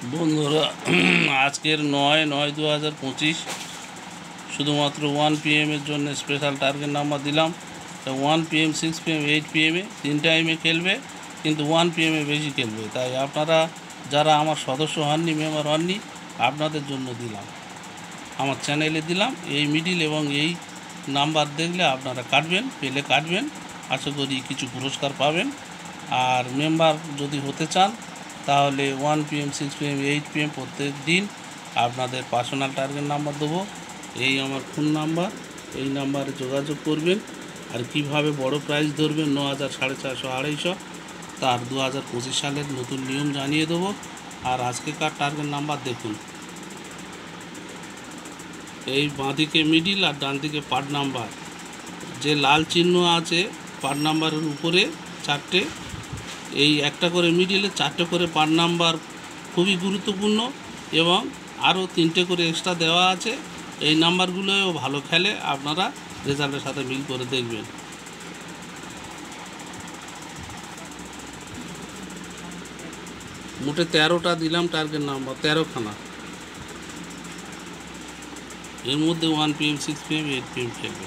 বন্ধুরা, আজকের 9/9/2025 শুধুমাত্র 1 PM এর জন্য স্পেশাল টার্গেট নাম্বার দিলাম। 1 PM, 6 PM, 8 PM তিন টাইমে খেলবে, কিন্তু 1 PM বেশি খেলবে। তাই আপনারা যারা আমার সদস্য হননি, মেম্বার হননি, আপনাদের জন্য দিলাম, আমার চ্যানেলে দিলাম। এই মিডিল এবং এই নাম্বার দেখলে আপনারা কাটবেন, পেলে কাটবেন, আশা করি কিছু পুরস্কার পাবেন। আর মেম্বার যদি হতে চান তাহলে 1 PM, 6 PM, 8 PM প্রত্যেক দিন আপনাদের পার্সোনাল টার্গেট নাম্বার দেবো। এই আমার ফোন নাম্বার, এই নাম্বারে যোগাযোগ করবেন। আর কিভাবে বড় প্রাইজ ধরবেন 9,000, 450, 250, তার 2025 সালের নতুন নিয়ম জানিয়ে দেবো। আর আজকেকার টার্গেট নাম্বার দেখুন, এই বাঁদিকে মিডিল আর ডান দিকে পার্ট নাম্বার, যে লাল চিহ্ন আছে পার্ট নাম্বারের উপরে 4টে, এই একটা করে মিডিলে 4টে করে পার্ট নাম্বার খুবই গুরুত্বপূর্ণ, এবং আরও 3টে করে এক্সট্রা দেওয়া আছে। এই নাম্বারগুলোও ভালো খেলে, আপনারা রেজাল্টের সাথে মিল করে দেখবেন। মোটে 13টা দিলাম টার্গেট নাম্বার, 13খানা। এর মধ্যে 1 PM, 6 PM, 8 PM খেলবে।